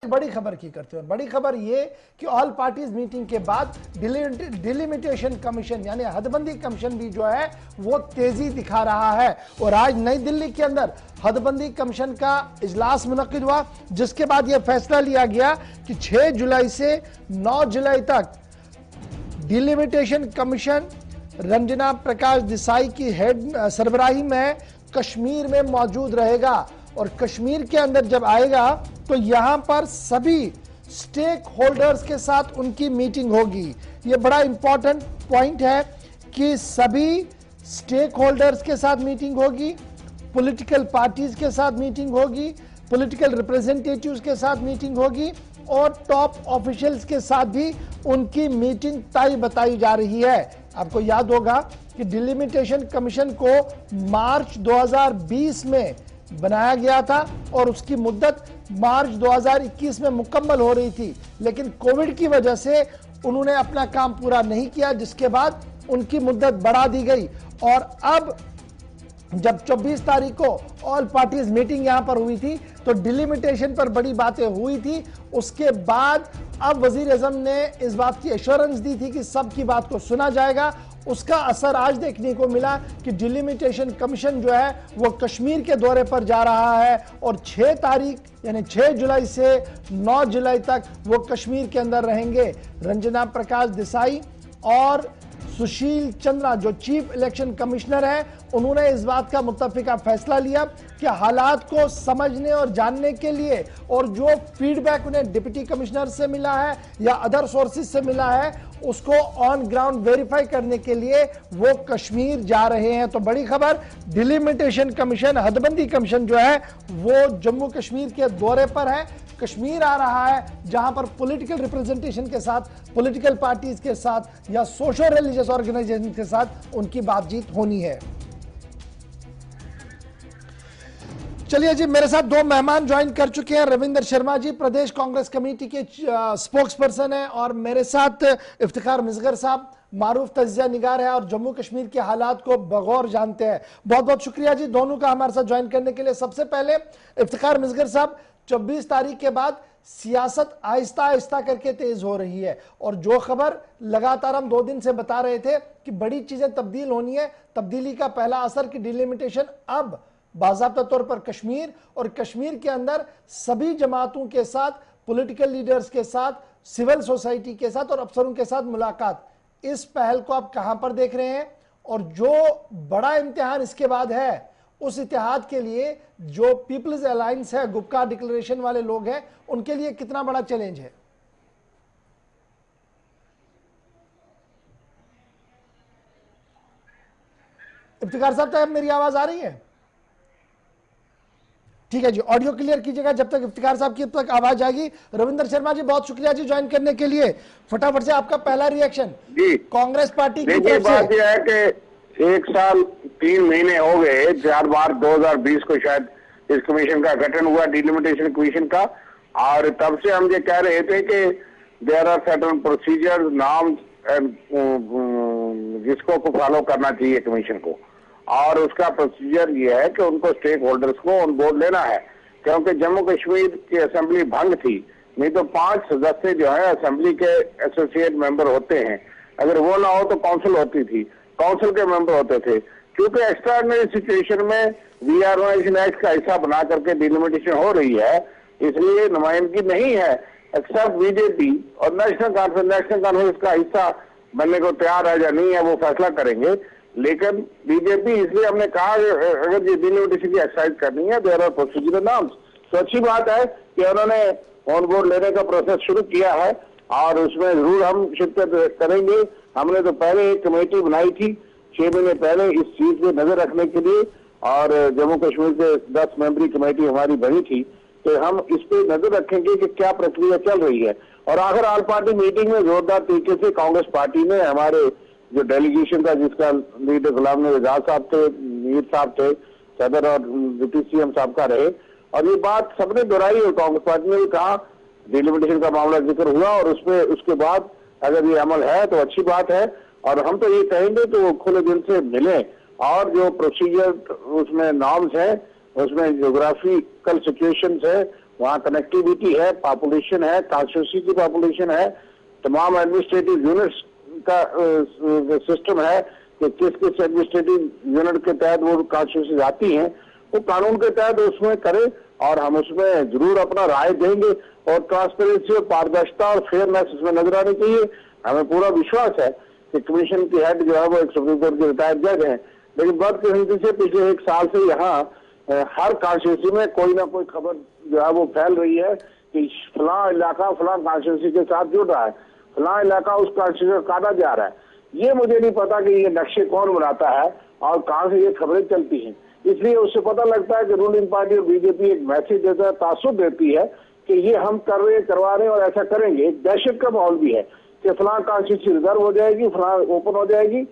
बड़ी खबर की करते हैं। बड़ी खबर ये कि ऑल पार्टीज मीटिंग के बाद डिलिमिटेशन कमीशन यानी हदबंदी कमीशन भी जो है वो तेजी दिखा रहा है। और आज नई दिल्ली के अंदर हदबंदी कमीशन का इजलास मुनक्किद हुआ, जिसके बाद यह फैसला लिया गया कि 6 जुलाई से 9 जुलाई तक डिलिमिटेशन कमीशन रंजना प्रकाश देसाई की हेड सरबराही में कश्मीर में मौजूद रहेगा। और कश्मीर के अंदर जब आएगा तो यहां पर सभी स्टेक होल्डर्स के साथ उनकी मीटिंग होगी। यह बड़ा इंपॉर्टेंट पॉइंट है कि सभी स्टेक होल्डर्स के साथ मीटिंग होगी, पॉलिटिकल पार्टीज के साथ मीटिंग होगी, पॉलिटिकल रिप्रेजेंटेटिव्स के साथ मीटिंग होगी और टॉप ऑफिशियल्स के साथ भी उनकी मीटिंग तय बताई जा रही है। आपको याद होगा कि डिलिमिटेशन कमीशन को मार्च 2020 में बनाया गया था और उसकी मुद्दत मार्च 2021 में मुकम्मल हो रही थी, लेकिन कोविड की वजह से उन्होंने अपना काम पूरा नहीं किया, जिसके बाद उनकी मुद्दत बढ़ा दी गई। और अब जब 24 तारीख को ऑल पार्टीज मीटिंग यहां पर हुई थी तो डिलिमिटेशन पर बड़ी बातें हुई थी। उसके बाद अब वजीर आजम ने इस बात की एश्योरेंस दी थी कि सबकी बात को सुना जाएगा। उसका असर आज देखने को मिला कि डिलिमिटेशन कमीशन जो है वो कश्मीर के दौरे पर जा रहा है और 6 तारीख यानी 6 जुलाई से 9 जुलाई तक वो कश्मीर के अंदर रहेंगे। रंजना प्रकाश देसाई और सुशील चंद्रा जो चीफ इलेक्शन कमिश्नर है, उन्होंने इस बात का मुत्तफिका फैसला लिया कि हालात को समझने और जानने के लिए और जो फीडबैक उन्हें डिप्टी कमिश्नर से मिला है या अदर सोर्सेज से मिला है उसको ऑन ग्राउंड वेरीफाई करने के लिए वो कश्मीर जा रहे हैं। तो बड़ी खबर, डिलिमिटेशन कमीशन हदबंदी कमीशन जो है वो जम्मू कश्मीर के दौरे पर है, कश्मीर आ रहा है, जहां पर पॉलिटिकल रिप्रेजेंटेशन के साथ, पॉलिटिकल पार्टीज के साथ या सोशल रिलीजियस ऑर्गेनाइजेशन के साथ उनकी बातचीत होनी है। चलिए जी, मेरे साथ 2 मेहमान ज्वाइन कर चुके हैं। रविंदर शर्मा जी प्रदेश कांग्रेस कमेटी के स्पोक्स पर्सन है और मेरे साथ इफ्तिखार मिसगर साहब मारूफ तजिया निगार है और जम्मू कश्मीर के हालात को बगौर जानते हैं। बहुत बहुत शुक्रिया जी दोनों का हमारे साथ ज्वाइन करने के लिए। सबसे पहले इफ्तिखार मिसगर साहब, 24 तारीख के बाद सियासत आहिस्ता आहिस्ता करके तेज हो रही है और जो खबर लगातार हम 2 दिन से बता रहे थे कि बड़ी चीजें तब्दील होनी है, तब्दीली का पहला असर कि डिलिमिटेशन अब बाज़ाब्ता तौर पर कश्मीर और कश्मीर के अंदर सभी जमातों के साथ, पॉलिटिकल लीडर्स के साथ, सिविल सोसाइटी के साथ और अफसरों के साथ मुलाकात, इस पहल को आप कहां पर देख रहे हैं और जो बड़ा इम्तिहान इसके बाद है उस इतिहाद के लिए जो पीपल्स अलायंस है, गुपकार डिक्लेरेशन वाले लोग हैं, उनके लिए कितना बड़ा चैलेंज है? इफ्तिखार साहब मेरी आवाज आ रही है? ठीक है जी, ऑडियो क्लियर कीजिएगा जब तक इफ्तिखार साहब की तक आवाज आएगी। रविंदर शर्मा जी बहुत शुक्रिया जी ज्वाइन करने के लिए। फटाफट से आपका पहला रिएक्शन कांग्रेस पार्टी की तरफ से। बात यह है कि 1 साल 3 महीने हो गए, 4 मार्च 2020 को शायद इस कमीशन का गठन हुआ, डिलिमिटेशन कमीशन का, और तब से हम ये कह रहे थे कि देयर आर सर्टेन प्रोसीजर, नाम जिसको फॉलो करना चाहिए कमीशन को, और उसका प्रोसीजर ये है कि उनको स्टेक होल्डर्स को ऑन बोर्ड लेना है, क्योंकि जम्मू कश्मीर की असेंबली भंग थी, नहीं तो 5 सदस्य जो है असेंबली के एसोसिएट मेंबर होते हैं, अगर वो ना हो तो काउंसिल होती थी, काउंसिल के मेंबर होते थे। क्योंकि एक्स्ट्राऑर्डिनरी सिचुएशन में रीऑर्गेनाइजेशन एक्ट का हिस्सा बना करके डिलिमिटेशन हो रही है, इसलिए नुमाइंदगी नहीं है, एक्सेप्ट बीजेपी और नेशनल कॉन्फ्रेंस का हिस्सा बनने को तैयार है या नहीं है वो फैसला करेंगे। लेकिन बीजेपी, इसलिए हमने कहा अगर ये डिलिमिटेशन की एक्सरसाइज करनी है देयर आर प्रोसीजरल नॉर्म्स, तो अच्छी बात है कि उन्होंने ऑन बोर्ड लेने का प्रोसेस शुरू किया है और उसमें जरूर हम शिरकत करेंगे। हमने तो पहले एक कमेटी बनाई थी 6 महीने पहले इस चीज पे नजर रखने के लिए और जम्मू कश्मीर के 10 मेंबरी कमेटी हमारी बनी थी, तो हम इस पे नजर रखेंगे कि क्या प्रक्रिया चल रही है। और आखिर ऑल पार्टी मीटिंग में जोरदार तरीके से कांग्रेस पार्टी ने, हमारे जो डेलीगेशन था जिसका लीडर गुलाम नबी आजाद साहब थे, मीर साहब थे, सदर और डिप्टी सीएम साहब का रहे, और ये बात सबने दोहराई और कांग्रेस पार्टी ने भी कहा, डिलिमिटेशन का मामला जिक्र हुआ और उसमें उसके बाद अगर ये अमल है तो अच्छी बात है। और हम तो ये कहेंगे कि वो खुले दिल से मिले और जो प्रोसीजर उसमें नॉर्म्स है, उसमें ज्योग्राफिकल सिचुएशंस है, वहाँ कनेक्टिविटी है, पॉपुलेशन है, कॉन्स्टिट्यूंसी की पॉपुलेशन है, तमाम एडमिनिस्ट्रेटिव यूनिट्स का सिस्टम है कि किस किस एडमिनिस्ट्रेटिव यूनिट के तहत वो कॉन्स्टिट्यूंसी आती हैं, वो कानून के तहत उसमें करे और हम उसमें जरूर अपना राय देंगे। और ट्रांसपेरेंसी और पारदर्शिता और फेयरनेस इसमें नजर आनी चाहिए। हमें पूरा विश्वास है कि कमीशन की हेड जो है वो एक सुप्रीम कोर्ट के रिटायर्ड जज हैं, लेकिन बदकिस्मती से पिछले 1 साल से यहाँ हर कॉन्स्टिट्यूंसी में कोई ना कोई खबर जो है वो फैल रही है कि फलां इलाका फलां कॉन्स्टिट्यूंसी के साथ जुड़ रहा है, फलां इलाका उस कॉन्स्टिट्यूंसी का काटा जा रहा है। ये मुझे नहीं पता कि ये नक्शे कौन बनाता है और कहाँ से ये खबरें चलती हैं। इसलिए उससे पता लगता है कि रूलिंग पार्टी और बीजेपी एक मैसेज देता है, तासुब देती है कि ये हम कर रहे करवा रहे हैं और ऐसा करेंगे। एक दहशत का माहौल भी है कि फलां कॉन्स्टिट्यूंसी रिजर्व हो जाएगी, फलां ओपन हो जाएगी।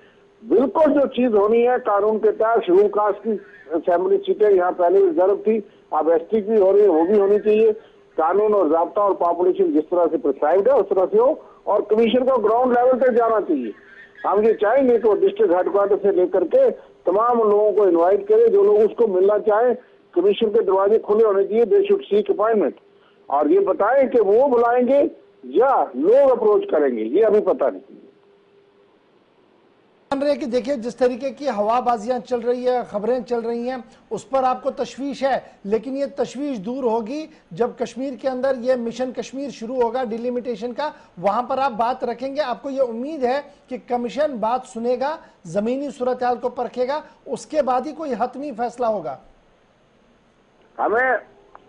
बिल्कुल जो चीज होनी है कानून के तहत, शेड्यूल कास्ट की असेंबली सीटें यहाँ पहले रिजर्व थी, अब एसटी की हो रही है, वो भी होनी चाहिए। कानून और ज़ाब्ता और पॉपुलेशन जिस तरह से प्रिस्क्राइब्ड है उस तरह से हो, और कमीशन को ग्राउंड लेवल तक जाना चाहिए। हम ये चाहेंगे कि डिस्ट्रिक्ट हेडक्वार्टर से लेकर के तमाम लोगों को इनवाइट करें, जो लोग उसको मिलना चाहें। कमीशन के दरवाजे खुले होने चाहिए, दे शुड सीक अपॉइंटमेंट, और ये बताएं कि वो बुलाएंगे या लोग अप्रोच करेंगे, ये अभी पता नहीं। मान रहे कि देखिए जिस तरीके की हवाबाजियां चल रही है, खबरें चल रही हैं, उस पर आपको तशवीश है, लेकिन ये तशवीश दूर होगी जब कश्मीर के अंदर ये मिशन कश्मीर शुरू होगा डिलिमिटेशन का, वहां पर आप बात रखेंगे। आपको ये उम्मीद है कि कमीशन बात सुनेगा, जमीनी सूरत हाल को परखेगा, उसके बाद ही कोई हतमी फैसला होगा? हमें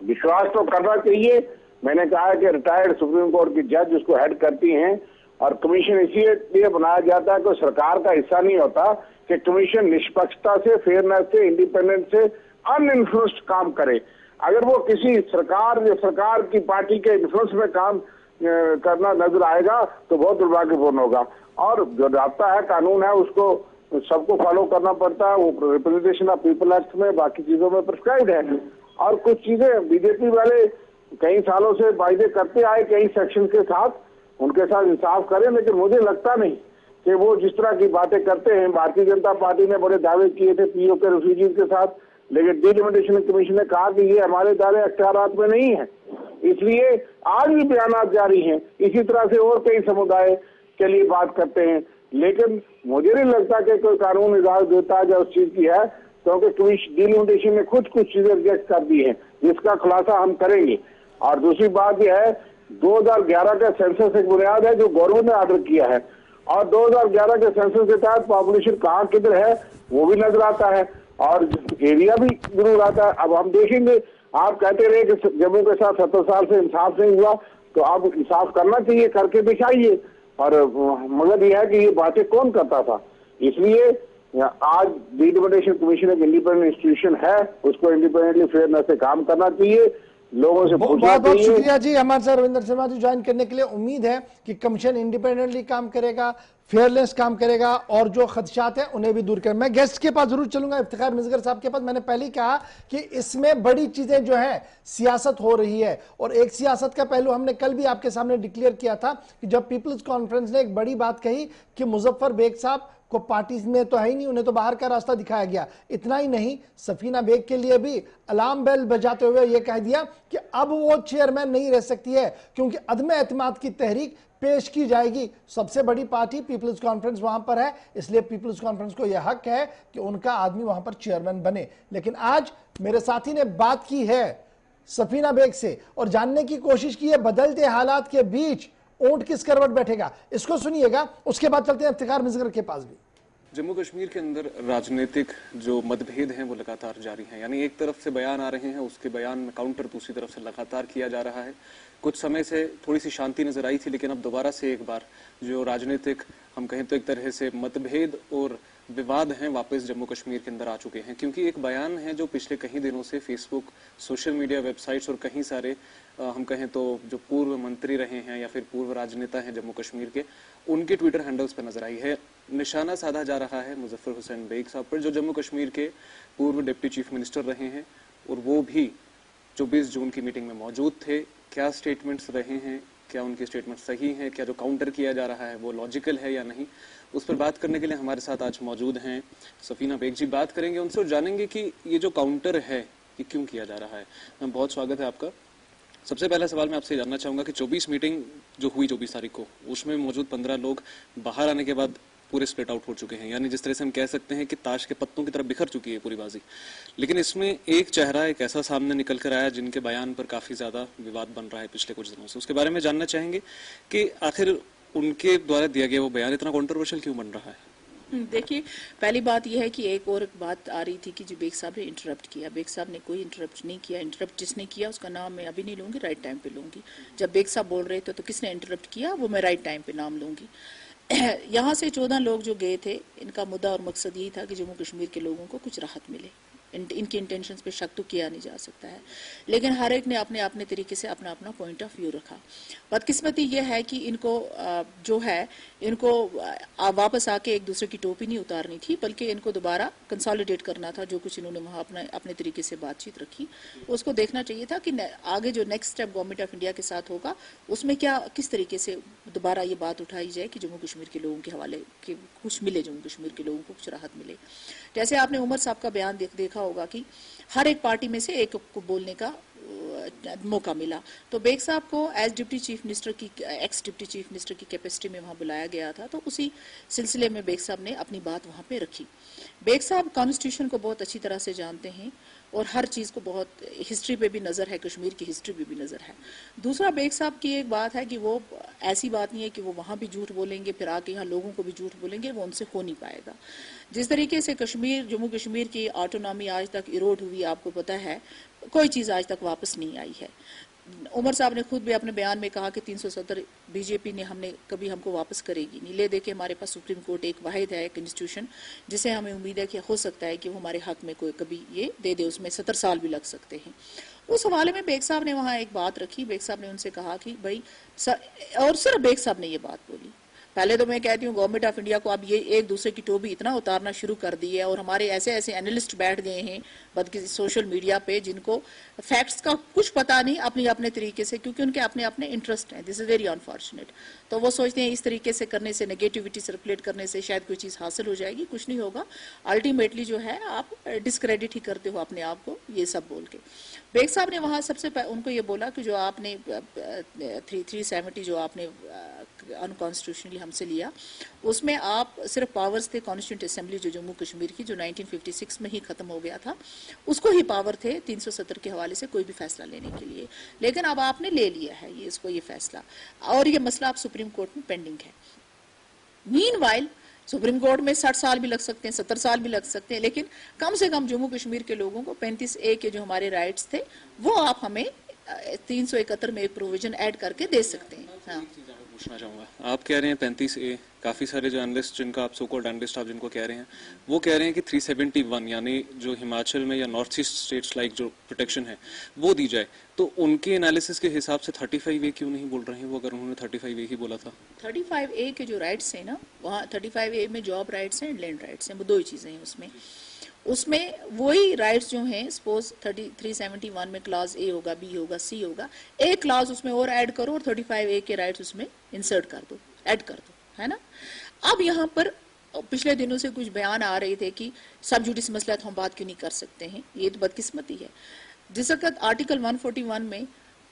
विश्वास तो करना चाहिए। मैंने कहा कि रिटायर्ड सुप्रीम कोर्ट की जज उसको हेड करती हैं, और कमीशन इसीलिए बनाया जाता है कि सार्कार का हिस्सा नहीं होता, कि कमीशन निष्पक्षता से, फेयरनेस से, इंडिपेंडेंट से, अनइन्फ्लुएंस्ड काम करे। अगर वो किसी सरकार या सरकार की पार्टी के इन्फ्लुएंस में काम करना नजर आएगा तो बहुत दुर्भाग्यपूर्ण होगा। और जो रास्ता है, कानून है, उसको सबको फॉलो करना पड़ता है। वो रिप्रेजेंटेशन ऑफ पीपल एक्ट में, बाकी चीजों में प्रिस्क्राइब्ड है। और कुछ चीजें बीजेपी वाले कई सालों से वायदे करते आए कई सेक्शन के साथ, उनके साथ इंसाफ करें, लेकिन मुझे लगता नहीं कि वो जिस तरह की बातें करते हैं। भारतीय जनता पार्टी ने बड़े दावे किए थे पीओ के रेफ्यूजीज के साथ, लेकिन डिलिमिटेशन कमीशन ने कहा कि ये हमारे दायरे अख्तियारात में नहीं है, इसलिए आज भी बयान जारी हैं। इसी तरह से और कई समुदाय के लिए बात करते हैं, लेकिन मुझे नहीं लगता कि कोई कानून इजाजत देता है जो उस चीज की है, क्योंकि डिलिमिटेशन ने कुछ चीजें रिजेक्ट कर दी है, जिसका खुलासा हम करेंगे। और दूसरी बात यह है, 2011 का सेंसस एक बुनियाद है जो गवर्नमेंट ने ऑर्डर किया है, और 2011 के सेंसस के तहत पॉपुलेशन कहाँ किधर है वो भी नजर आता है, और एरिया भी जरूर आता है। अब हम देखेंगे, आप कहते रहे कि जम्मू के साथ 70 साल से इंसाफ नहीं हुआ, तो आप इंसाफ करना चाहिए, करके दिखाइए। और मगर यह है कि ये बातें कौन करता था, इसलिए आज डिलिमिटेशन कमीशन एक इंडिपेंडेंट इंस्टीट्यूशन है, उसको इंडिपेंडेंटली फेयरनेस से काम करना चाहिए, लोगों से बहुत बहुत शुक्रिया जी हमारे साथ रविंद्र शर्मा जी ज्वाइन करने के लिए। उम्मीद है कि कमीशन इंडिपेंडेंटली काम करेगा, फेयरलेस काम करेगा, और जो खदशात हैं उन्हें भी दूर करें। मैं गेस्ट के पास जरूर चलूंगा, इफ्तिखार मिसगर साहब के पास। मैंने पहले ही कहा कि इसमें बड़ी चीजें जो है सियासत हो रही है, और एक सियासत का पहलू हमने कल भी आपके सामने डिक्लेयर किया था कि जब पीपल्स कॉन्फ्रेंस ने एक बड़ी बात कही कि मुजफ्फर बेग साहब को पार्टी में तो है ही नहीं, उन्हें तो बाहर का रास्ता दिखाया गया। इतना ही नहीं, सफीना बेग के लिए भी अलार्म बेल बजाते हुए यह कह दिया कि अब वो चेयरमैन नहीं रह सकती है, क्योंकि अदम एतमाद की तहरीक पेश की जाएगी। सबसे बड़ी पार्टी पीपल्स कॉन्फ्रेंस वहां पर है, इसलिए पीपल्स कॉन्फ्रेंस को यह हक है कि उनका आदमी वहां पर चेयरमैन बने। लेकिन आज मेरे साथी ने बात की है सफीना बेग से और जानने की कोशिश की है बदलते हालात के बीच ऊंट किस करवट बैठेगा। इसको सुनिएगा, उसके बाद चलते हैं इफ्तिखार मिसगर के पास भी। जम्मू कश्मीर के अंदर राजनीतिक जो मतभेद हैं वो लगातार जारी हैं, यानी एक तरफ से बयान आ रहे हैं, उसके बयान में काउंटर दूसरी तरफ से लगातार किया जा रहा है। कुछ समय से थोड़ी सी शांति नजर आई थी, लेकिन अब दोबारा से एक बार जो राजनीतिक हम कहें तो एक तरह से मतभेद और विवाद हैं वापस जम्मू कश्मीर के अंदर आ चुके हैं, क्योंकि एक बयान है जो पिछले कई दिनों से फेसबुक, सोशल मीडिया, वेबसाइट्स और कहीं सारे हम कहें तो जो पूर्व मंत्री रहे हैं या फिर पूर्व राजनेता हैं जम्मू कश्मीर के, उनके ट्विटर हैंडल्स पर नजर आई है। निशाना साधा जा रहा है मुजफ्फर हुसैन बेग साहब पर, जो जम्मू कश्मीर के पूर्व डिप्टी चीफ मिनिस्टर रहे हैं, और वो भी 24 जून की मीटिंग में मौजूद थे। क्या स्टेटमेंट्स रहे हैं, क्या उनके स्टेटमेंट सही हैं, क्या जो काउंटर किया जा रहा है वो लॉजिकल है या नहीं, उस पर बात करने के लिए हमारे साथ आज मौजूद हैं सफीना बेग जी। बात करेंगे उनसे और जानेंगे कि ये जो काउंटर है ये क्यों किया जा रहा है। मैम, बहुत स्वागत है आपका। सबसे पहला सवाल मैं आपसे जानना चाहूंगा कि 24 मीटिंग जो हुई 24 तारीख को, उसमें मौजूद 15 लोग बाहर आने के बाद पूरे स्प्लिट आउट हो चुके हैं, यानी जिस तरह से हम कह सकते हैं कि ताश के पत्तों की तरफ बिखर चुकी है पूरी बाजी। लेकिन इसमें एक चेहरा एक ऐसा सामने निकल कर आया जिनके बयान पर काफी ज्यादा विवाद बन रहा है पिछले कुछ दिनों से, उसके बारे में जानना चाहेंगे कि आखिर उनके द्वारा दिया गया वो बयान इतना कॉन्ट्रोवर्शियल क्यों बन रहा है? देखिए, पहली बात यह है कि एक और बात आ रही थी कि जो बेग साहब ने इंटरप्ट किया। बेग साहब ने कोई इंटरप्ट नहीं किया। इंटरप्ट जिसने किया उसका नाम मैं अभी नहीं लूंगी, राइट टाइम पे लूंगी। जब बेग साहब बोल रहे थे तो किसने इंटरप्ट किया वो मैं राइट टाइम पे नाम लूंगी। यहाँ से 14 लोग जो गए थे, इनका मुद्दा और मकसद यही था कि जम्मू कश्मीर के लोगों को कुछ राहत मिले। इनकी इंटेंशंस पे शक तो किया नहीं जा सकता है, लेकिन हर एक ने अपने अपने तरीके से अपना अपना पॉइंट ऑफ व्यू रखा। बदकिस्मती यह है कि इनको जो है इनको वापस आके एक दूसरे की टोपी नहीं उतारनी थी, बल्कि इनको दोबारा कंसोलिडेट करना था। जो कुछ इन्होंने वहाँ अपने तरीके से बातचीत रखी, उसको देखना चाहिए था कि आगे जो next step government of India के साथ होगा उसमें क्या किस तरीके से दोबारा ये बात उठाई जाए कि जम्मू कश्मीर के लोगों के हवाले के कुछ मिले, जम्मू कश्मीर के लोगों को कुछ राहत मिले। जैसे आपने उमर साहब का बयान देखा होगा कि हर एक पार्टी में से एक को बोलने का मौका मिला, तो बेग साहब को एज डिप्टी चीफ मिनिस्टर की एक्स डिप्टी चीफ मिनिस्टर की कैपेसिटी में वहां बुलाया गया था, तो उसी सिलसिले में बेग साहब ने अपनी बात वहां पे रखी। बेग साहब कॉन्स्टिट्यूशन को बहुत अच्छी तरह से जानते हैं और हर चीज को बहुत हिस्ट्री पे भी नजर है, कश्मीर की हिस्ट्री पे भी नजर है। दूसरा, बेग साहब की एक बात है कि वो ऐसी बात नहीं है कि वो वहां भी झूठ बोलेंगे फिर आके यहाँ लोगों को भी झूठ बोलेंगे, वो उनसे हो नहीं पाएगा। जिस तरीके से जम्मू कश्मीर की ऑटोनॉमी आज तक इरोड हुई, आपको पता है, कोई चीज आज तक वापस नहीं आई है। उमर साहब ने खुद भी अपने बयान में कहा कि 370 बीजेपी ने कभी हमको वापस करेगी नहीं। ले देखे हमारे पास सुप्रीम कोर्ट एक वाहिद है, एक इंस्टीट्यूशन, जिसे हमें उम्मीद है कि हो सकता है कि वो हमारे हक में कोई कभी ये दे दे, उसमें 70 साल भी लग सकते हैं। उस हवाले में बेग साहब ने वहां एक बात रखी। बेग साहब ने उनसे कहा कि भाई और सिर्फ बेग साहब ने ये बात बोली। पहले तो मैं कहती हूँ गवर्नमेंट ऑफ इंडिया को अब ये एक दूसरे की टोपी इतना उतारना शुरू कर दी है, और हमारे ऐसे ऐसे एनालिस्ट बैठ गए हैं सोशल मीडिया पे जिनको फैक्ट्स का कुछ पता नहीं, अपने अपने तरीके से, क्योंकि उनके अपने अपने इंटरेस्ट हैं। This is very unfortunate. तो वो सोचते हैं इस तरीके से करने से, नेगेटिविटी सर्कुलेट करने से शायद कोई चीज हासिल हो जाएगी। कुछ नहीं होगा। अल्टीमेटली जो है आप डिस्क्रेडिट ही करते हो अपने आप को, ये सब बोल के। बेग साहब ने वहां सबसे उनको ये बोला कि जो आपने 370 जो आपने अनकॉन्स्टिट्यूशनली हमसे लिया, उसमें आप सिर्फ पावर्स थे कॉन्स्टिट्यूंट असेंबली जो जम्मू कश्मीर की, जो 1956 में ही खत्म हो गया था, उसको ही पावर थे 370 के हवाले से कोई भी फैसला लेने के लिए। लेकिन अब आपने ले लिया है ये फैसला, और ये मसला अब सुप्रीम कोर्ट में पेंडिंग है। मीनवाइल सुप्रीम कोर्ट में 60 साल भी लग सकते हैं, 70 साल भी लग सकते हैं, लेकिन कम से कम जम्मू कश्मीर के लोगों को 35A के जो हमारे राइट्स थे वो आप हमें 371 में एक प्रोविजन ऐड करके दे सकते हैं। हाँ। पूछना चाहूंगा, आप कह रहे हैं 35A, काफी सारे जो एनालिस्ट जिनका आप सो कॉल्ड एनालिस्ट आप जिनको कह रहे हैं, वो कह रहे हैं कि 371 यानी जो हिमाचल में या नॉर्थ ईस्ट स्टेट्स लाइक जो प्रोटेक्शन है वो दी जाए, तो उनके एनालिसिस के हिसाब से 35A क्यों नहीं बोल रहे हैं वो, अगर उन्होंने 35A ही बोला था? 35A के जो राइट्स है ना, वहाँ 35A में जॉब राइट्स हैं, लैंड राइट्स हैं, वो दो ही चीजें हैं उसमें वही राइट्स जो हैं, सपोज 371 में क्लास A होगा, B होगा, C होगा, एक क्लास उसमें और ऐड करो और 35A के राइट्स उसमें इंसर्ट कर दो, ऐड कर दो, है ना। अब यहाँ पर पिछले दिनों से कुछ बयान आ रहे थे कि सब जुडिस मसला तो हम बात क्यों नहीं कर सकते हैं, ये तो बदकिस्मती है। जिस वक्त आर्टिकल 141 में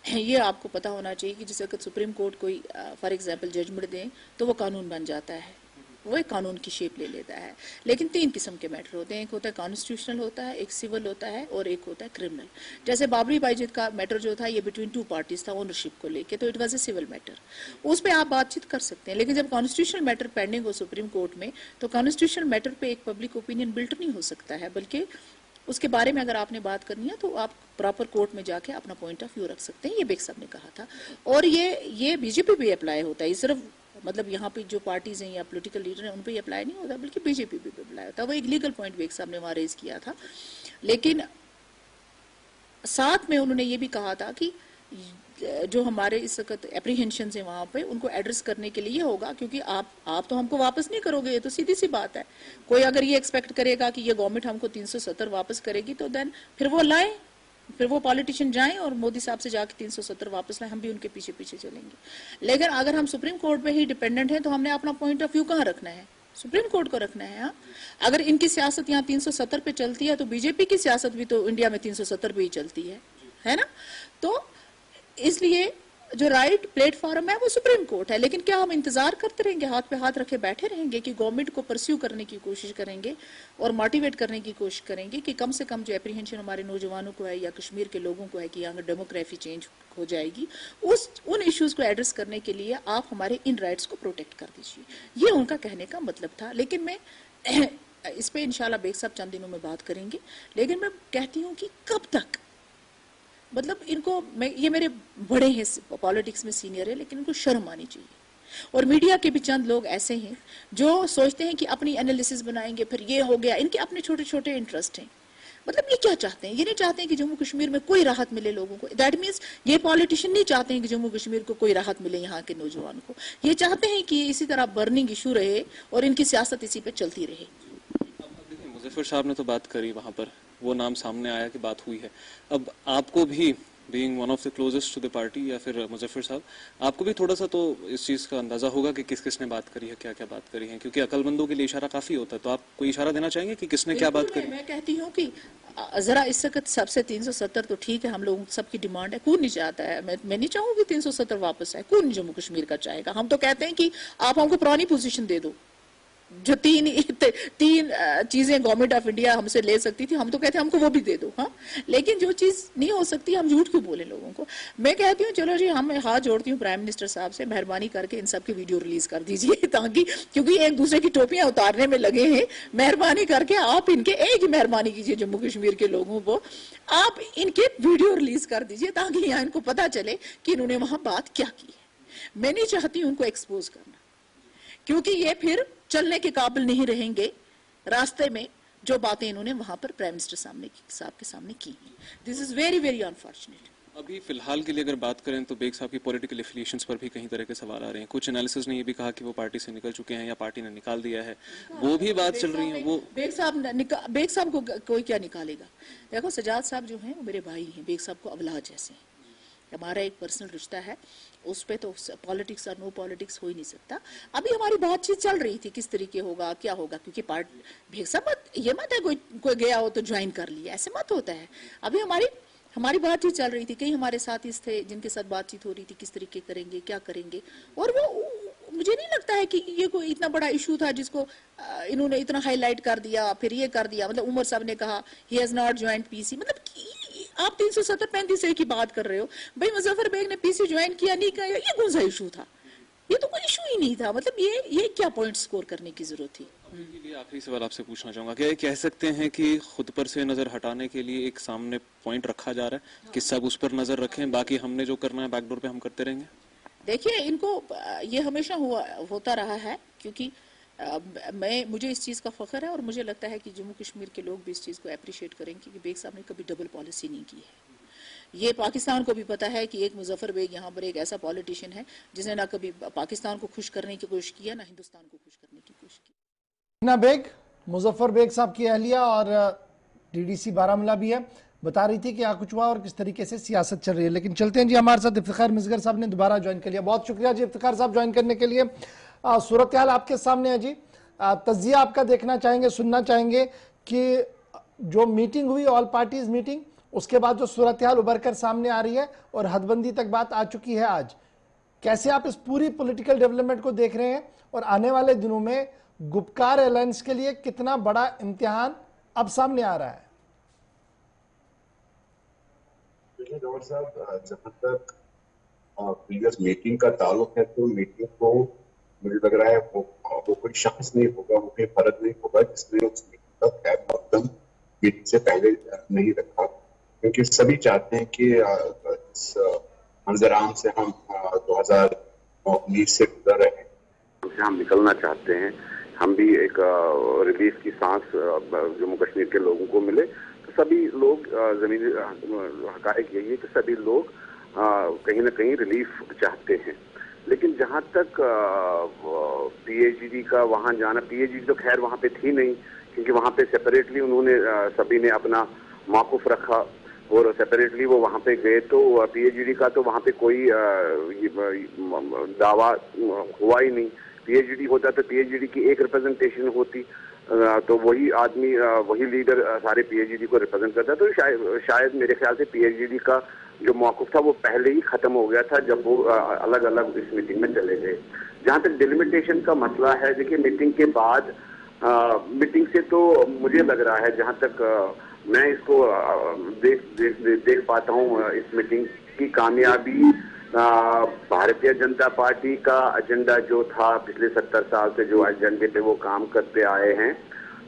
ये आपको पता होना चाहिए कि जिस वक्त सुप्रीम कोर्ट कोई फॉर एग्जाम्पल जजमेंट दे तो वो कानून बन जाता है, वो एक कानून की शेप ले लेता है। लेकिन 3 किस्म के मैटर होते हैं, एक होता है कॉन्स्टिट्यूशनल होता है, एक सिविल होता है और एक होता है क्रिमिनल। जैसे बाबरी बाईजिद का मैटर जो था ये बिटवीन 2 पार्टीज था ओनरशिप को लेके, तो it was a civil matter, उस पर आप बातचीत कर सकते हैं। लेकिन जब कॉन्स्टिट्यूशनल मैटर पेंडिंग हो सुप्रीम कोर्ट में, तो कॉन्स्टिट्यूशनल मैटर पे एक पब्लिक ओपिनियन बिल्ट नहीं हो सकता है, बल्कि उसके बारे में अगर आपने बात करनी है तो आप प्रॉपर कोर्ट में जाके अपना पॉइंट ऑफ व्यू रख सकते हैं। ये बेग साहब ने कहा था, और ये बीजेपी पे अप्लाई होता है। ये सिर्फ मतलब यहाँ पे जो पार्टीज हैं या पॉलिटिकल लीडर हैं उन पे अप्लाई नहीं होता, बल्कि बीजेपी पे अप्लाई होता है। वो एक लीगल पॉइंट बेग साहब ने वहां रेज किया था, लेकिन साथ में उन्होंने ये भी कहा था कि जो हमारे इस वक्त एप्रीहेंशन है वहां पे उनको एड्रेस करने के लिए होगा, क्योंकि आप तो हमको वापस नहीं करोगे, ये तो सीधी सी बात है। कोई अगर ये एक्सपेक्ट करेगा कि ये गवर्नमेंट हमको 370 वापस करेगी, तो देन फिर वो लाए, फिर वो पॉलिटिशियन जाएं और मोदी साहब से जाके 370 वापस लाए, हम भी उनके पीछे पीछे चलेंगे। लेकिन अगर हम सुप्रीम कोर्ट पे ही डिपेंडेंट हैं तो हमने अपना पॉइंट ऑफ व्यू कहाँ रखना है? सुप्रीम कोर्ट को रखना है। हाँ, अगर इनकी सियासत यहाँ 370 पे चलती है तो बीजेपी की सियासत भी तो इंडिया में 370 पे ही चलती है ना। तो इसलिए जो राइट प्लेटफॉर्म है वो सुप्रीम कोर्ट है। लेकिन क्या हम इंतजार करते रहेंगे, हाथ पे हाथ रखे बैठे रहेंगे कि गवर्नमेंट को परस्यू करने की कोशिश करेंगे और मोटिवेट करने की कोशिश करेंगे कि कम से कम जो एप्रीहेंशन हमारे नौजवानों को है या कश्मीर के लोगों को है कि यहाँ डेमोग्राफी चेंज हो जाएगी, उन इश्यूज को एड्रेस करने के लिए आप हमारे इन राइट्स को प्रोटेक्ट कर दीजिए। ये उनका कहने का मतलब था। लेकिन मैं इस पे इंशाल्लाह बेग साहब चंद दिनों में बात करेंगे। लेकिन मैं कहती हूँ कि कब तक, मतलब इनको, ये मेरे बड़े हैं, पॉलिटिक्स में सीनियर है, लेकिन इनको शर्म आनी चाहिए। और मीडिया के भी चंद लोग ऐसे हैं जो सोचते हैं कि अपनी एनालिसिस बनाएंगे, फिर ये हो गया, इनके अपने छोटे छोटे इंटरेस्ट हैं। मतलब ये क्या चाहते हैं? ये नहीं चाहते हैं कि जम्मू कश्मीर में कोई राहत मिले लोगों को। दैट मीन्स ये पॉलिटिशियन नहीं चाहते हैं कि जम्मू कश्मीर को कोई राहत मिले यहाँ के नौजवान को। ये चाहते हैं कि इसी तरह बर्निंग इशू रहे और इनकी सियासत इसी पे चलती रहे। मुजफ्फर साहब ने तो बात करी, वहां पर वो नाम सामने आया कि बात हुई है। अब आपको भी being one of the closest to the party, या फिर मुजफ्फर साहब, आपको भी थोड़ा सा तो इस चीज का अंदाजा होगा कि किस किसने बात करी है, क्या क्या बात करी है, क्योंकि अकलमंदों के लिए इशारा काफी होता है। तो आप कोई इशारा देना चाहेंगे कि किसने क्या बात करी? मैं कहती हूँ कि जरा इस वक्त सबसे 370 तो ठीक है, हम लोगों सबकी डिमांड है, कौन नहीं चाहता है? मैं नहीं चाहूंगी 370 वापस है, कौन जम्मू कश्मीर का चाहेगा? हम तो कहते हैं कि आप हमको पुरानी पोजीशन दे दो, जो तीन चीजें गवर्नमेंट ऑफ इंडिया हमसे ले सकती थी, हम तो कहते हैं हमको वो भी दे दो। हाँ, लेकिन जो चीज नहीं हो सकती हम झूठ क्यों बोले लोगों को? मैं कहती हूँ चलो जी, हम हाथ जोड़ती हूँ प्राइम मिनिस्टर साहब से, मेहरबानी करके इन सब की वीडियो रिलीज कर दीजिए, ताकि, क्योंकि एक दूसरे की टोपियां उतारने में लगे हैं, मेहरबानी करके आप इनके, एक ही मेहरबानी कीजिए जम्मू कश्मीर के लोगों को, आप इनके वीडियो रिलीज कर दीजिए ताकि यहाँ इनको पता चले कि इन्होंने वहां बात क्या की है। मैं नहीं चाहती उनको एक्सपोज करना, क्योंकि ये फिर चलने के काबिल नहीं रहेंगे रास्ते में जो बातें इन्होंने वहां पर प्राइम मिनिस्टर साहब के सामने की। This is very very unfortunate. अभी फिलहाल के लिए अगर बात करें तो बेग साहब की पॉलिटिकल एफिलिएशंस पर भी कई तरह के सवाल आ रहे हैं। कुछ एनालिसिस ने ये भी कहा कि वो पार्टी से निकल चुके हैं या पार्टी ने निकाल दिया है, वो भी बात चल रही है। वो बेग साहब को कोई क्या निकालेगा? देखो, सजाद साहब जो हैं वो मेरे भाई हैं, बेग साहब को औलाद जैसे हैं, हमारा एक पर्सनल रिश्ता है, उस पे तो पॉलिटिक्स और नो पॉलिटिक्स हो ही नहीं सकता। अभी हमारी बातचीत चल रही थी किस तरीके होगा, क्या होगा, क्योंकि भेग साहब ये मत है कोई गया हो तो ज्वाइन कर लिया, ऐसे मत होता है। अभी हमारी बातचीत चल रही थी, कई हमारे साथी थे जिनके साथ बातचीत हो रही थी किस तरीके करेंगे, क्या करेंगे, और वो मुझे नहीं लगता है कि ये कोई इतना बड़ा इशू था जिसको इन्होंने इतना हाईलाइट कर दिया, फिर ये कर दिया। मतलब उमर साहब ने कहा he has not joined PC, मतलब आप 370-35 की बात कर रहे हो भाई, मुजफ्फर बेग ने पीसी ज्वाइन किया नहीं किया, ये कौन सा इशू था? ये तो कोई इशू ही नहीं था। मतलब ये क्या पॉइंट स्कोर करने की जरूरत थी? आखिरी सवाल आपसे पूछना चाहूंगा, क्या ये कह सकते हैं कि खुद पर से नजर हटाने के लिए एक सामने पॉइंट रखा जा रहा है कि सब उस पर नजर रखें, बाकी हमने जो करना है बैकडोर पे हम करते रहेंगे? देखिए, इनको ये हमेशा होता रहा है, क्योंकि मुझे इस चीज़ का फख्र है और मुझे लगता है कि जम्मू कश्मीर के लोग भी इस चीज़ को अप्रिशिएट करेंगे कि बेग साहब ने कभी डबल पॉलिसी नहीं की है। ये पाकिस्तान को भी पता है कि एक मुजफ्फर बेग यहाँ पर एक ऐसा पॉलिटिशियन है जिसने ना कभी पाकिस्तान को खुश करने की कोशिश किया, ना हिंदुस्तान को खुश करने की कोशिश की। ना बेग, मुजफ्फर बेग साहब की अहलिया और डीडीसी बारामूला भी है, बता रही थी कि यहाँ कुछ हुआ और किस तरीके से सियासत चल रही है। लेकिन चलते हैं जी, हमारे साथ इफ्तिखार मिसगर साहब ने दोबारा ज्वाइन कर लिया। बहुत शुक्रिया जी इफ्तिखार साहब ज्वाइन करने के लिए। सूरत हाल आपके सामने है जी, तज्जिया आपका देखना चाहेंगे, सुनना चाहेंगे कि जो मीटिंग हुई, ऑल पार्टीज मीटिंग, उसके बाद जो सूरत हाल उभर कर सामने आ रही है और हदबंदी तक बात आ चुकी है आज, कैसे आप इस पूरी पॉलिटिकल डेवलपमेंट को देख रहे हैं और आने वाले दिनों में गुपकार अलायंस के लिए कितना बड़ा इम्तिहान अब सामने आ रहा है? गौर साहब, जहां तक प्रीवियस मीटिंग का ताल्लुक है, तो मीटिंग को मुझे लग रहा है वो कोई शख्स नहीं होगा, वो कोई फर्द नहीं होगा जिसने उस मीटिंग का खैर मकदम मीटिंग से पहले नहीं रखा, क्योंकि सभी चाहते हैं कि इस मंजराम से हम 2019 से गुजर रहे हैं, हमसे हम निकलना चाहते हैं। हम भी एक रिलीफ की सांस जम्मू कश्मीर के लोगों को मिले। तो सभी लोग जमीनी हकायक यही है कि सभी लोग कहीं ना कहीं रिलीफ चाहते हैं। लेकिन जहां तक पीएचडी का वहां जाना, पीएचडी तो खैर वहां पे थी नहीं, क्योंकि वहां पे सेपरेटली उन्होंने सभी ने अपना मौक़िफ़ रखा और सेपरेटली वो वहां पे गए। तो पीएचडी का तो वहां पे कोई दावा हुआ ही नहीं। पीएचडी होता तो पीएचडी की एक रिप्रेजेंटेशन होती, तो वही आदमी, वही लीडर सारे पीएचडी को रिप्रेजेंट करता। तो शायद मेरे ख्याल से पीएचडी का जो मौकूफ था वो पहले ही खत्म हो गया था जब वो अलग अलग इस मीटिंग में चले गए। जहां तक डिलिमिटेशन का मसला है, देखिए मीटिंग के बाद मीटिंग से तो मुझे लग रहा है, जहां तक मैं इसको देख पाता हूं, इस मीटिंग की कामयाबी भारतीय जनता पार्टी का एजेंडा जो था पिछले 70 साल से जो एजेंडे पे वो काम करते आए हैं,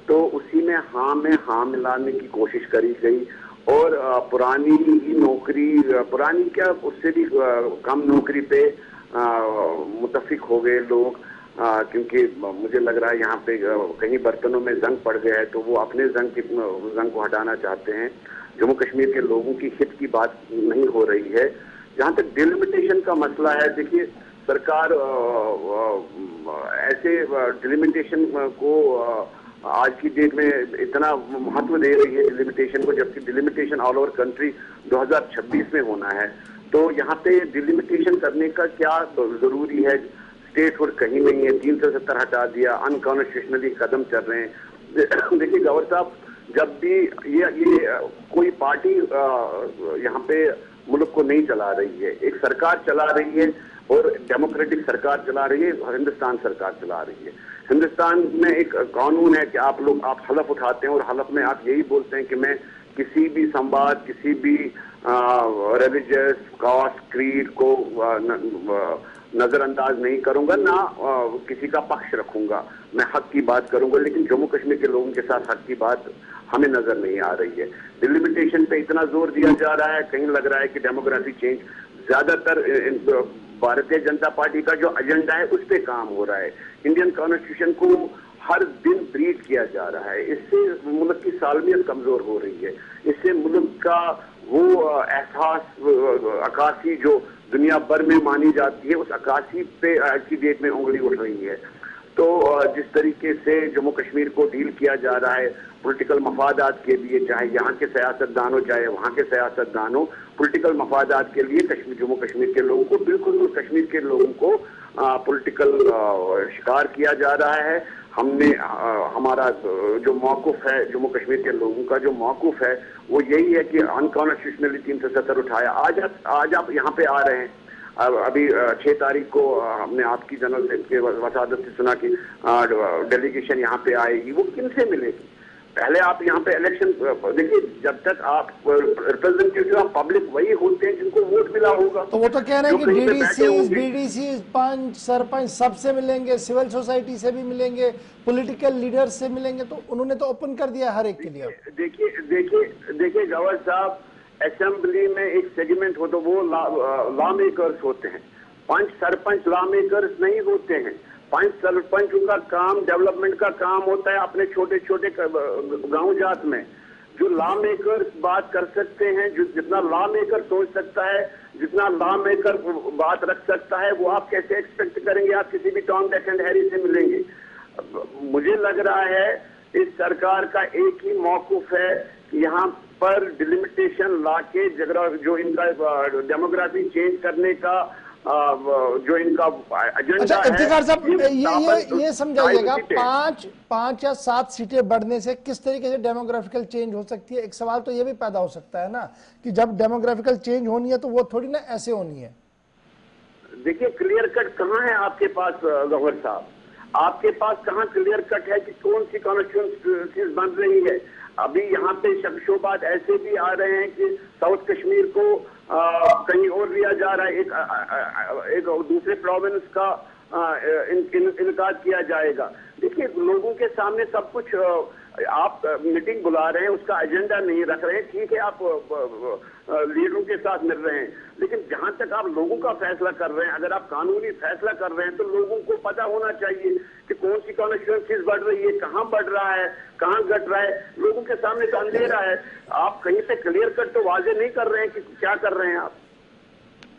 तो उसी में हाँ मिलाने की कोशिश करी गई। और पुरानी ही नौकरी, पुरानी क्या उससे भी कम नौकरी पे मुतफिक हो गए लोग, क्योंकि मुझे लग रहा है यहाँ पे कहीं बर्तनों में जंग पड़ गया है तो वो अपने जंग को हटाना चाहते हैं। जम्मू कश्मीर के लोगों की हित की बात नहीं हो रही है। जहाँ तक डिलिमिटेशन का मसला है, देखिए सरकार ऐसे डिलिमिटेशन को आज की डेट में इतना महत्व दे रही है डिलिमिटेशन को, जबकि डिलिमिटेशन ऑल ओवर कंट्री 2026 में होना है। तो यहाँ पे डिलिमिटेशन करने का क्या जरूरी है? स्टेटहुड कहीं नहीं है, 370 हटा दिया, अनकॉन्स्टिट्यूशनली कदम चल रहे हैं। देखिए गवर्नर साहब, जब भी ये कोई पार्टी यहाँ पे मुल्क को नहीं चला रही है, एक सरकार चला रही है और डेमोक्रेटिक सरकार चला रही है, हिंदुस्तान सरकार चला रही है। हिंदुस्तान में एक कानून है कि आप हलफ उठाते हैं और हलफ में आप यही बोलते हैं कि मैं किसी भी संवाद, किसी भी रिलीजियस कास्ट क्रीड को नजरअंदाज नहीं करूंगा, ना किसी का पक्ष रखूंगा, मैं हक की बात करूंगा। लेकिन जम्मू कश्मीर के लोगों के साथ हक की बात हमें नजर नहीं आ रही है। डिलिमिटेशन पे इतना जोर दिया जा रहा है, कहीं लग रहा है कि डेमोग्राफी चेंज, ज्यादातर भारतीय जनता पार्टी का जो एजेंडा है उस पर काम हो रहा है। इंडियन कॉन्स्टिट्यूशन को हर दिन ब्रीच किया जा रहा है, इससे मुल्क की सालमियत कमजोर हो रही है, इससे मुल्क का वो एहसास, अक्कासी जो दुनिया भर में मानी जाती है, उस अक्कासी पे आज की डेट में उंगली उठ रही है। तो जिस तरीके से जम्मू कश्मीर को डील किया जा रहा है पॉलिटिकल मफादात के लिए, चाहे यहाँ के सियासतदान हो चाहे वहाँ के सियासतदान हो, पॉलिटिकल मफादात के लिए जम्मू कश्मीर के लोगों को, बिल्कुल कश्मीर के लोगों को पॉलिटिकल शिकार किया जा रहा है। हमने हमारा जो मौकूफ है, जम्मू कश्मीर के लोगों का जो मौकूफ है वो यही है कि अनकॉन्स्टिट्यूशनली 370 उठाया। आज आप यहाँ पे आ रहे हैं, अभी 6 तारीख को हमने आपकी जनरल के वसादत से सुना कि डेलीगेशन यहाँ पे आएगी, वो किनसे मिलेगी? पहले आप यहाँ पे इलेक्शन देखिए, जब तक आप रिप्रेजेंटेटिव ऑफ पब्लिक वही होते हैं जिनको वोट मिला होगा। तो वो तो कह रहे हैं कि बीडीसी पंच सरपंच सबसे मिलेंगे, सिविल सोसाइटी से भी मिलेंगे, पॉलिटिकल लीडर से मिलेंगे, तो उन्होंने तो ओपन कर दिया हर एक के लिए। देखिए गवर्नर साहब, असेंबली में एक सेगमेंट हो तो वो लॉ मेकर्स होते हैं, पंच सरपंच लॉ मेकर्स नहीं होते हैं। पंच सरपंच का काम डेवलपमेंट का काम होता है अपने छोटे छोटे गांव जात में। जो लॉ मेकर्स बात कर सकते हैं, जो जितना लॉ मेकर सोच सकता है, जितना लॉ मेकर बात रख सकता है, वो आप कैसे एक्सपेक्ट करेंगे आप किसी भी टॉम डिक एंड हैरी से मिलेंगे? मुझे लग रहा है इस सरकार का एक ही मौकूफ है कि यहाँ पर डिलिमिटेशन ला के जो इनका डेमोग्राफी चेंज करने का जो इनका एजेंडा अच्छा, इफ्तिखार साहब, है, ये समझाइएगा, 5 या 7 सीटें बढ़ने से किस तरीके से डेमोग्राफिकल चेंज हो सकती है? एक सवाल तो ये भी पैदा हो सकता है ना कि जब डेमोग्राफिकल चेंज होनी है तो वो थोड़ी ना ऐसे होनी है। देखिए क्लियर कट कहाँ है आपके पास गवर्नर साहब? आपके पास कहाँ क्लियर कट है कि कौन सी कॉन्स्टिट्यूंसीज बन रही है? अभी यहाँ पे शब्दोबात ऐसे भी आ रहे हैं कि साउथ कश्मीर को कहीं और लिया जा रहा है, एक दूसरे प्रोविंस का इनकार किया जाएगा। देखिए लोगों के सामने सब कुछ, आप मीटिंग बुला रहे हैं, उसका एजेंडा नहीं रख रहे हैं, ठीक है आप लीडरों के साथ मिल रहे हैं, लेकिन जहां तक आप लोगों का फैसला कर रहे हैं, अगर आप कानूनी फैसला कर रहे हैं तो लोगों को पता होना चाहिए कि कौन सी कॉन्स्टिट्यूंसीज बढ़ रही है, कहाँ बढ़ रहा है, कहाँ घट रहा है। लोगों के सामने तो अंधेरा है, आप कहीं पे क्लियर कट तो वाजे नहीं कर रहे हैं कि क्या कर रहे हैं आप।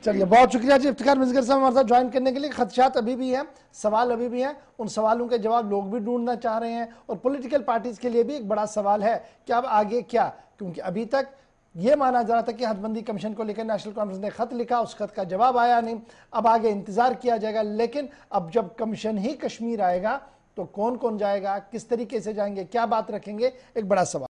चलिए, बहुत शुक्रिया जी इफ्तिखार मिसगर साहब हमारे साथ ज्वाइन करने के लिए। खदशात अभी भी हैं, सवाल अभी भी हैं, उन सवालों के जवाब लोग भी ढूंढना चाह रहे हैं और पॉलिटिकल पार्टीज के लिए भी एक बड़ा सवाल है कि अब आगे क्या, क्योंकि अभी तक ये माना जा रहा था कि हदबंदी कमीशन को लेकर नेशनल कॉन्फ्रेंस ने खत लिखा, उस खत का जवाब आया नहीं, अब आगे इंतजार किया जाएगा। लेकिन अब जब कमीशन ही कश्मीर आएगा तो कौन कौन जाएगा, किस तरीके से जाएंगे, क्या बात रखेंगे, एक बड़ा सवाल।